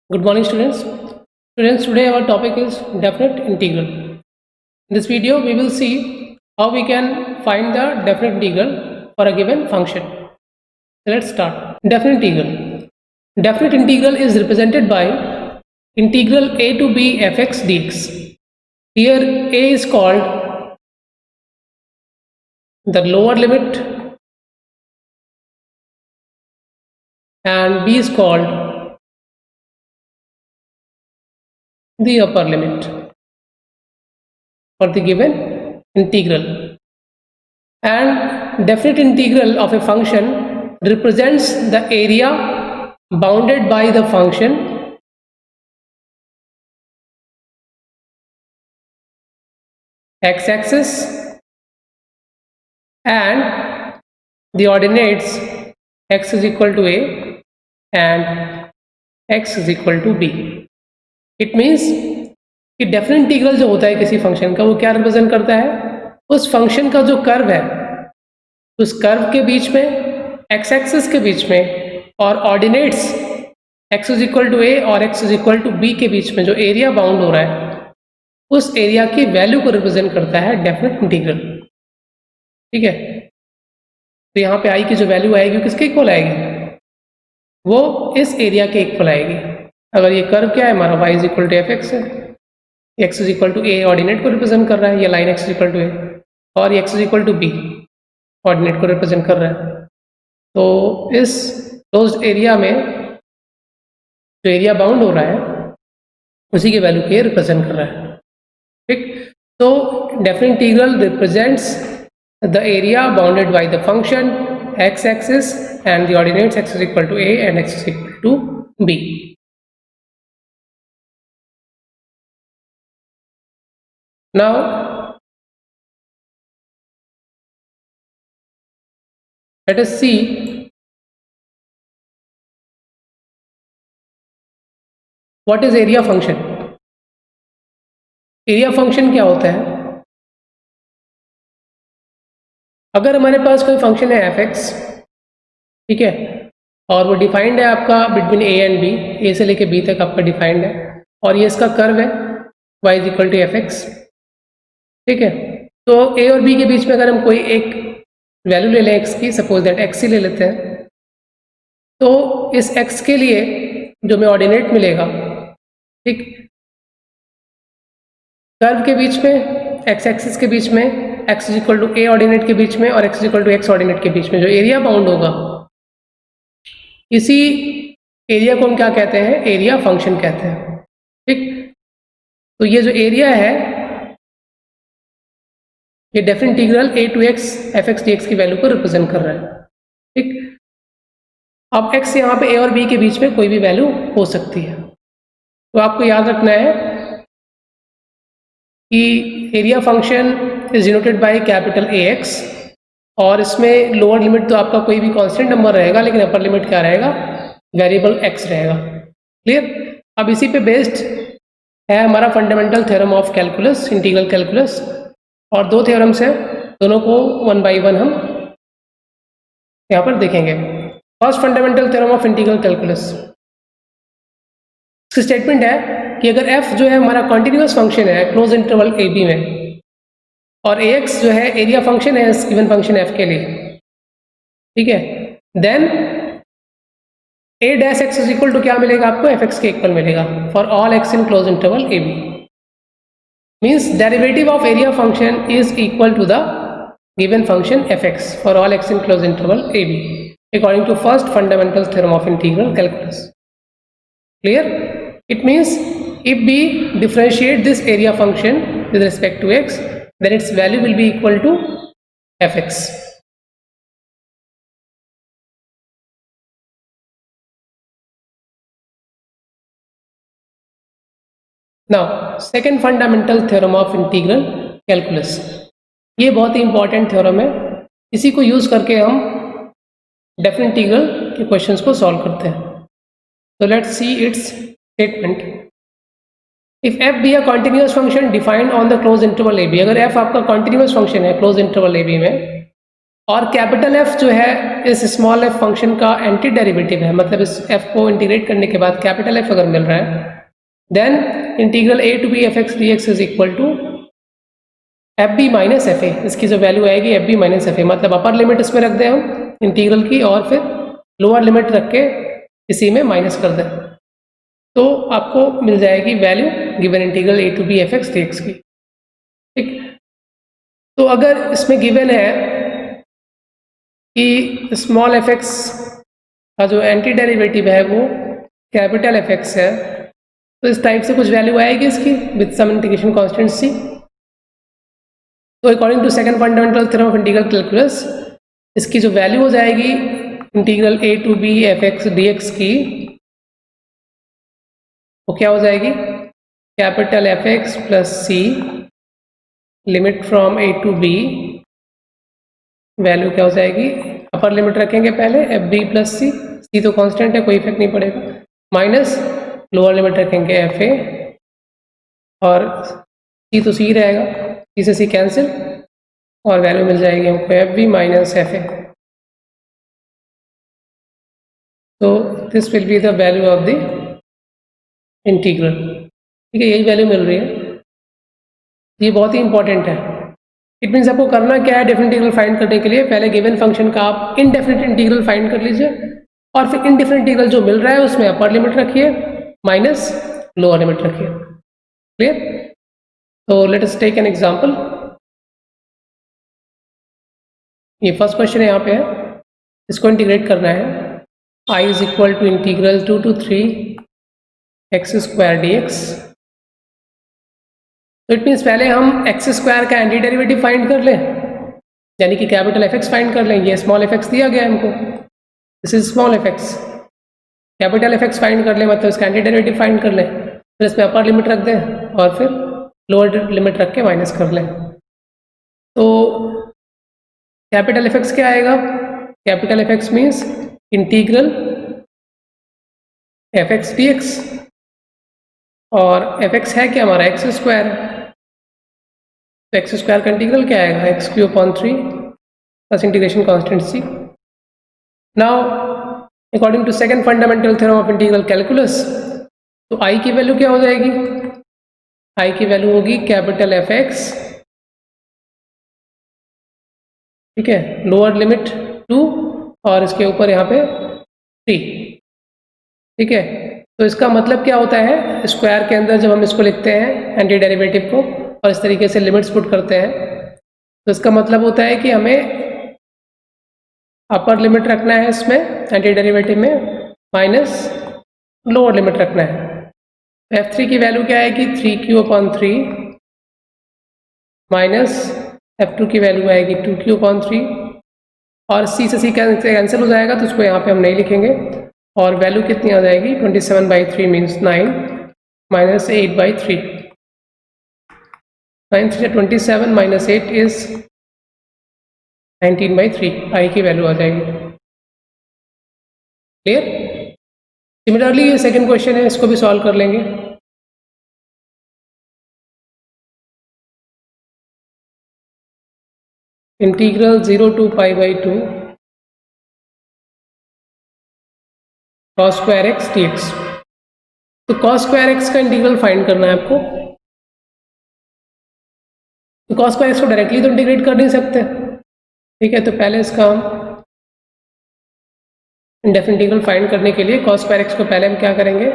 Good morning, students. Students, today our topic is definite integral. In this video, we will see how we can find the definite integral for a given function. So let's start. Definite integral. Definite integral is represented by integral a to b fx dx. Here a is called the lower limit and b is called the upper limit for the given integral. And definite integral of a function represents the area bounded by the function x-axis and the ordinates x is equal to a and x is equal to b. It means कि definite integral जो होता है किसी function का वो क्या represent करता है, उस फंक्शन का जो कर्व है उस कर्व के बीच में एक्स एक्सिस के बीच में और ordinates x is equal to a और x is equal to b के बीच में जो एरिया बाउंड हो रहा है उस एरिया की वैल्यू को रिप्रेजेंट करता है डेफिनेट इंटीग्रल. ठीक है, तो यहाँ पे आई की जो वैल्यू आएगी किसके इक्वल आएगी, वो इस एरिया के इक्वल आएगी. अगर ये कर्व क्या है हमारा y is equal to f x है, x is equal to a ordinate को रिप्रेजेंट कर रहा है, ये line x is equal to a और x is equal to b ordinate को रिप्रेजेंट कर रहा है. तो इस क्लोज्ड एरिया में जो एरिया बाउंड हो रहा है उसी के वैल्यू के रिप्रेजेंट कर रहा है. ठीक, तो definite integral represents the area bounded by the function x axis and the ordinates x is equal to a and x is equal to b. Now, let us see what is area function. Area function क्या होता है? अगर हमारे पास कोई function है F x, ठीक है, और वो डिफाइंड है आपका बिटवीन ए एंड बी, ए से लेके बी तक आपका डिफाइंड है और ये इसका कर्व है y is equal to f x. ठीक है, तो a और b के बीच में अगर हम कोई एक वैल्यू ले लें x की, सपोज दैट x ही ले लेते हैं, तो इस x के लिए जो हमें ऑर्डिनेट मिलेगा, ठीक, कर्व के बीच में x एक्सिस के बीच में x is equal to a ordinate के बीच में और x is equal to x ordinate के बीच में जो एरिया बाउंड होगा, इसी एरिया को हम क्या कहते हैं, एरिया फंक्शन कहते हैं. ठीक, तो ये जो एरिया है ये definite integral a to x f x d x की वैल्यू को रिप्रेजेंट कर रहा है. ठीक, अब x यहाँ पे a और b के बीच में कोई भी वैल्यू हो सकती है. तो आपको याद रखना है कि area function is denoted by capital AX और इसमें लोअर लिमिट तो आपका कोई भी कांस्टेंट नंबर रहेगा लेकिन अपर लिमिट क्या रहेगा, वेरिएबल x रहेगा. क्लियर. अब इसी पे बेस्ड है हमारा fundamental theorem of calculus, integral calculus, और दो थ्योरम्स हैं, दोनों को वन बाय वन हम यहाँ पर देखेंगे. First fundamental theorem of integral calculus, इसकी स्टेटमेंट है कि अगर f जो है हमारा कॉन्टिन्यूस फंक्शन है क्लोज इंटरवल ए बी में और ax जो है एरिया फंक्शन है इस गिवन फंक्शन f के लिए, ठीक है, then a dash x is equal to क्या मिलेगा आपको, fx के इक्वल मिलेगा for all x in close interval A B. Means derivative of area function is equal to the given function fx for all x in closed interval ab according to first fundamental theorem of integral calculus. Clear? It means if we differentiate this area function with respect to x, then its value will be equal to fx. Now, second fundamental theorem of integral calculus, ये बहुत ही important theorem है, इसी को use करके हम definite integral के questions को सॉल्व करते हैं. तो let's see it's statement. If f be a continuous function defined on the close interval A B, अगर f आपका कॉन्टिन्यूस फंक्शन है क्लोज इंटरवल ए बी में और कैपिटल एफ जो है इस स्मॉल एफ फंक्शन का एंटी डेरिवेटिव है, मतलब इस एफ को इंटीग्रेट करने के बाद कैपिटल एफ अगर मिल रहा है, then integral a to b f x d x is equal to f b minus f a. इसकी जो वैल्यू आएगी f b minus f a, मतलब अपर लिमिट इसमें रख दें हम इंटीग्रल की, और फिर लोअर लिमिट रख के इसी में माइनस कर दें, तो आपको मिल जाएगी value given integral a to b f x d x की। ठीक, तो अगर इसमें गिवन है कि स्मॉल एफ एक्स का जो एंटी डेरिवेटिव है वो कैपिटल एफ एक्स है, तो इस टाइप से कुछ वैल्यू आएगी इसकी with some integration constant c. तो according to second fundamental theorem of integral calculus, इसकी जो वैल्यू हो जाएगी integral a to b f x d x की, वो क्या हो जाएगी, capital F x plus c limit from a to b, value क्या हो जाएगी, अपर लिमिट रखेंगे पहले f b plus c, c तो कांस्टेंट है कोई इफेक्ट नहीं पड़ेगा, माइनस लोअर लिमिट रखेंगे एफ ए, और सी तो सी रहेगा, सी से सी कैंसिल, और वैल्यू मिल जाएगी हमको f b minus f a. तो this will be the value of the integral. ठीक है, यही वैल्यू मिल रही है, ये बहुत ही इंपॉर्टेंट है। इट मीन्स आपको करना क्या है, डेफिनेट इंटीग्रल फाइंड करने के लिए पहले गिवन फंक्शन का आप इनडेफिनेट इंटीग्रल फाइंड कर लीजिए, और फिर इनडेफिनेट इंटीग्रल जो मिल रहा है उसमें अपर लिमिट रखिए माइनस लोअर लिमिट रखिए। क्लियर? तो let us take an example. ये फर्स्ट क्वेश्चन है यहाँ पे है, इसको इंटीग्रेट करना है, i is equal to integral 2 to 3 x square d x. तो इट मीन्स पहले हम एक्स स्क्वायर का एंटी डेरिवेटिव फाइंड कर लें, यानी कि कैपिटल एफ एक्स फाइंड कर लें। ये स्मॉल एफ एक्स दिया गया है हमको, this is small F x, capital F x find कर लें, मतलब इसका एंटी डेरिवेटिव फाइंड कर लें, फिर इसमें अपर लिमिट रख दें और फिर लोअर लिमिट रख के माइनस कर लें। तो कैपिटल एफ एक्स क्या आएगा, capital F x means integral f x d x, और एफ एक्स है क्या हमारा एक्स स्क्वायर, तो एक्स स्क्वायर का इंटीग्रल क्या आएगा, x cube upon 3 plus integration constant c. Now according to second fundamental theorem of integral calculus, तो I की वैल्यू क्या हो जाएगी, आई की वैल्यू होगी कैपिटल एफ एक्स, ठीक है, लोअर लिमिट 2 और इसके ऊपर यहाँ पे 3। ठीक है, तो इसका मतलब क्या होता है, स्क्वायर के अंदर जब हम इसको लिखते हैं एंटी डेरिवेटिव को और इस तरीके से लिमिट्स पुट करते हैं, तो इसका मतलब होता है कि हमें अपर लिमिट रखना है इसमें एंटी डेरिवेटिव में, माइनस लोअर लिमिट रखना है। f3 की वैल्यू क्या आएगी, 3q अपॉन 3 माइनस f2 की वैल्यू आएगी 2q अपॉन 3, और c से c कैंसिल हो जाएगा तो उसको यहाँ पे हम नहीं लिखेंगे, और वैल्यू कितनी आ जाएगी, 27/3 मीन्स 9 माइनस 8/3, 9 3 27 माइनस 8 इज 19/3, आई की वैल्यू आ जाएगी। क्लियर? सिमिलरली ये सेकंड क्वेश्चन है, इसको भी सॉल्व कर लेंगे। Integral 0 to π/2 cos square x d x. तो cos स्क्वायर एक्स का इंटीग्रल फाइंड करना है आपको। तो cos स्क्वायर एक्स को डायरेक्टली तो इंटीग्रेट कर नहीं सकते, ठीक है, तो पहले इसका हम इंडेफिनिट इंटीग्रल फाइंड करने के लिए cos स्क्वायर एक्स को पहले हम क्या करेंगे,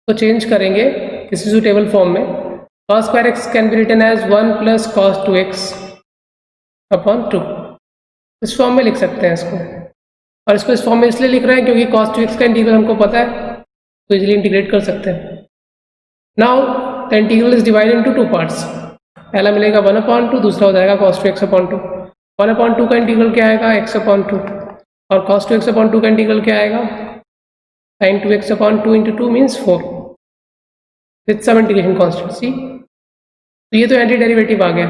तो चेंज करेंगे किसी सूटेबल फॉर्म में। cos square x can be written as 1 plus cos 2x upon 2, इस फॉर्म में लिख सकते हैं इसको, और इसको इस फॉर्म में इसलिए लिख रहे हैं क्योंकि cos 2x का इंटीग्रल हमको पता है, तो इजीली इंटीग्रेट कर सकते हैं। Now the integral is divided into 2 parts, पहला मिलेगा 1/2, दूसरा हो जाएगा cos 2x अपॉन 2। 1/2 का इंटीग्रल क्या आएगा, x अपॉन 2, और cos 2x अपॉन 2 का इंटीग्रल क्या आएगा, sin 2x upon 2 into 2 means 4 with some integration constant c. तो ये तो एंटी डेरिवेटिव आ गया,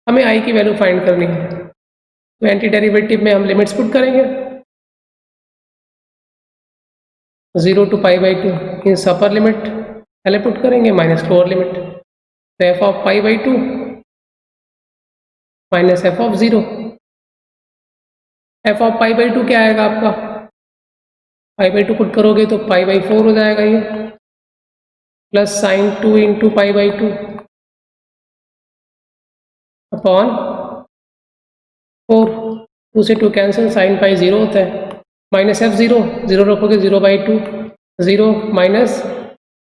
हमें आई की वैल्यू फाइंड करनी है, तो एंटी डेरिवेटिव में हम लिमिट्स पुट करेंगे, 0 to π/2 मीन्स अपर लिमिट पहले पुट करेंगे माइनस लोअर लिमिट, तो f of π/2 minus f of 0। F of pi by 2 क्या आएगा आपका, पाई बाई 2 पुट करोगे तो पाई बाई 4 हो जाएगा ये, plus sign 2 into pi by 2 upon 4। 2 से 2 कैंसिल, साइन पाई 0 होता है, माइनस एफ 0, 0 रखोगे 0 by 2, 0 minus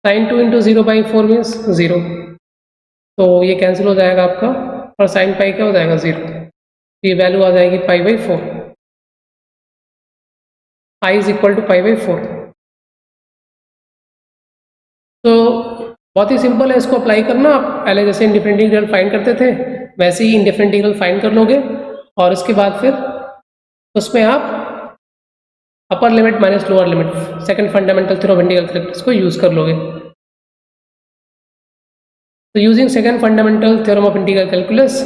sine 2 into 0 by 4 means 0, तो ये कैंसिल हो जाएगा आपका और साइन पाई क्या हो जाएगा 0, ये वैल्यू आ जाएगी pi by 4, I is equal to pi by 4। तो बहुत ही सिंपल है इसको अप्लाई करना। आप पहले जैसे इंडिफरेंट इंटीग्रल फाइंड करते थे वैसे ही इंडिफरेंट इंटीग्रल फाइंड कर लोगे और उसके बाद फिर उसमें आप upper limit minus lower limit second fundamental theorem of integral calculus को यूज कर लोगे। So using second fundamental theorem of integral calculus,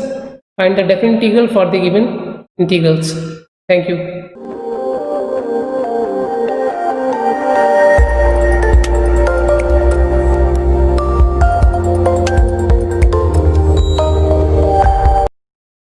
find the definite integral for the given integrals. Thank you.